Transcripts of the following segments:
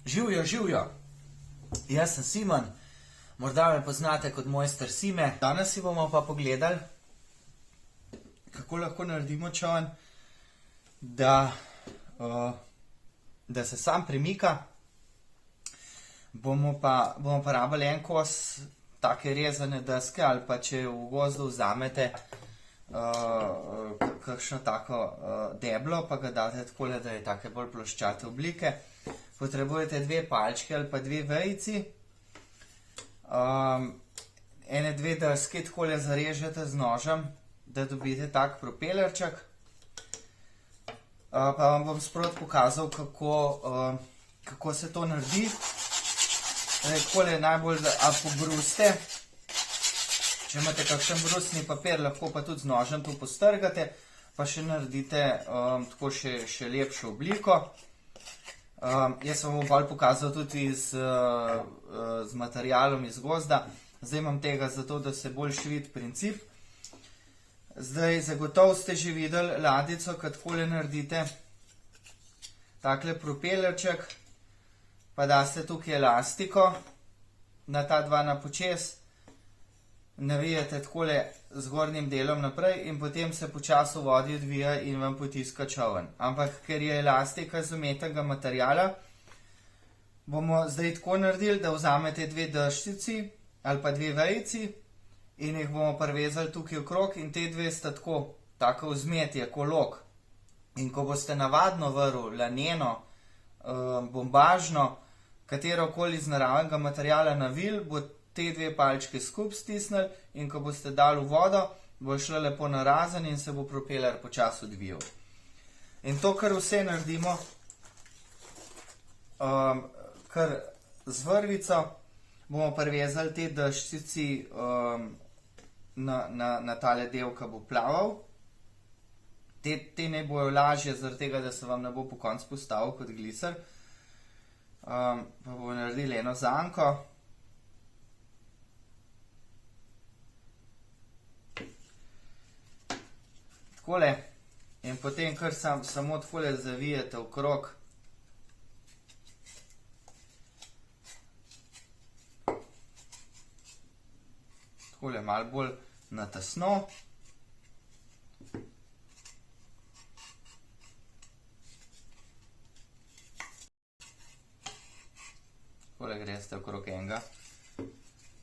Živjo, živjo! Jaz sem Simon, morda me poznate kot mojster Sime. Danes si bomo pa pogledali, kako lahko naredimo čoln, da se sam premika. Bomo pa rabili en kos take rezane deske, ali pa če v gozdu vzamete kakšno tako deblo, pa ga date takole, da je take bolj ploščate oblike. Potrebujete dve palčki ali pa dve vejici. Ene dve deski takole zarežete z nožem, da dobite tak propelerček. Pa vam bom sproti pokazal, kako se to naredi. Takole najbolj pobruste. Če imate kakšen brusni papir, lahko pa tudi z nožem to postrgate, pa še naredite tako še lepšo obliko. Jaz vam bom bolj pokazal tudi z materialom iz gozda. Zdaj imam tega zato, da se bolj vidi princip. Zdaj, zagotovo ste že videli ladico, kad takole naredite takle propelerček, pa daste tukaj elastiko na ta dva na počez, navijete takole z gornjim delom naprej in potem se počasi v vodi odvija in vam potiska čoln. Ampak, ker je elastika iz umetnega materiala, bomo zdaj tako naredili, da vzamete dve deščici ali pa dve vejici in jih bomo privezali tukaj okrog in te dve sta tako vzmetje, kolok. In ko boste navadno vrv, laneno, bombažno, katerokoli iz naravnega materiala navil, bo te dve palčke skup stisnili in ko boste dali v vodo, bo šlo lepo narazen in se bo propeler počasi odvijal. In to, kar vse naredimo, kar z vrvico, bomo privezali te deščici na tale del, ki bo plaval. Te ne bojo lažje, zaradi tega, da se vam ne bo po koncu postavil kot gliser. Pa bomo naredili eno zanko. Takole. In potem kar samo takole zavijete okrog. Takole malo bolj na tesno. Takole greste okrog enega,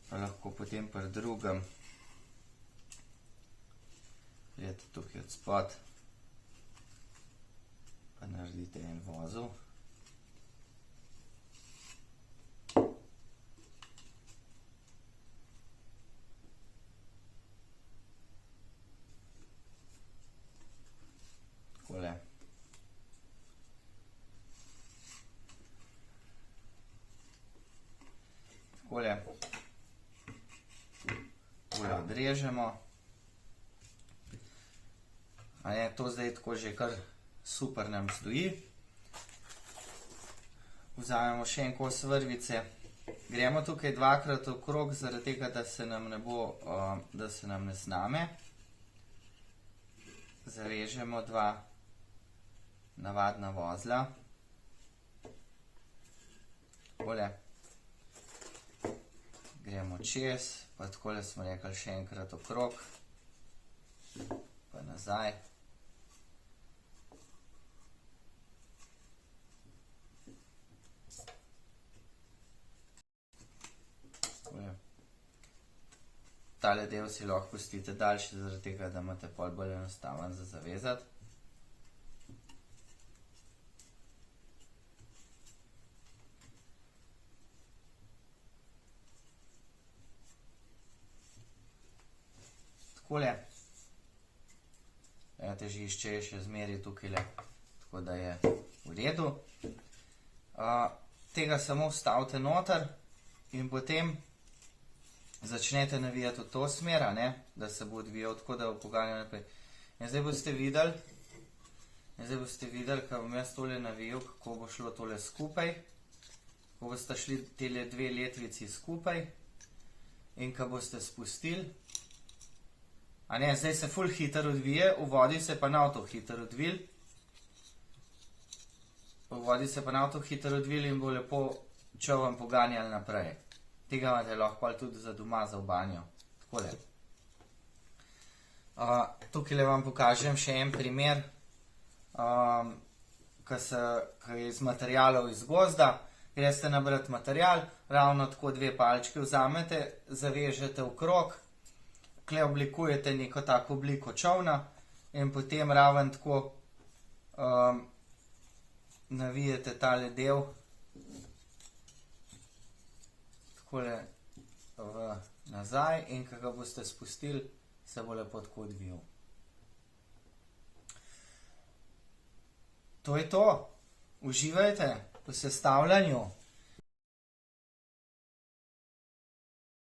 pa lahko potem pri drugem gledate tukaj od spod, pa naredite en vozel. Takole. Takole odrežemo. To zdaj tako že kar super nam stoji. Vzamemo še en kos vrvice. Gremo tukaj dvakrat okrog, zaradi tega, da se nam ne sname. Zarežemo dva navadna vozla. Takole. Gremo čez, pa takole smo rekli še enkrat okrog, pa nazaj. Tale del si lahko pustite daljši, zaradi tega, da imate pol bolj enostaven za zavezati. Takole. Težišče je še zmeri tukajle, tako da je v redu. Tega samo vstavite noter in potem začnete navijati v to smer, da se bo odvijal tako, da bo poganjal naprej. In zdaj boste videli, ko bom jaz tole navijal, kako bo šlo tole skupaj, ko boste šli tele dve letvici skupaj in ko boste spustili. Zdaj se ful hitro odvije, v vodi se pa ne bo to hitro odvil. V vodi se pa ne to hitro odvili in bo lepo čovem poganjali naprej. Tega imate lahko tudi za doma, za v banjo. Takole. Tukaj vam pokažem še en primer, ki je iz materialov iz gozda. Greste nabrati material, ravno tako 2 palčke vzamete, zavežete v krog, tukaj oblikujete neko tako obliko čovna in potem raven tako navijete tale del takole nazaj in ko ga boste spustili, se bo lepo tako odvijal. To je to. Uživajte v sestavljanju.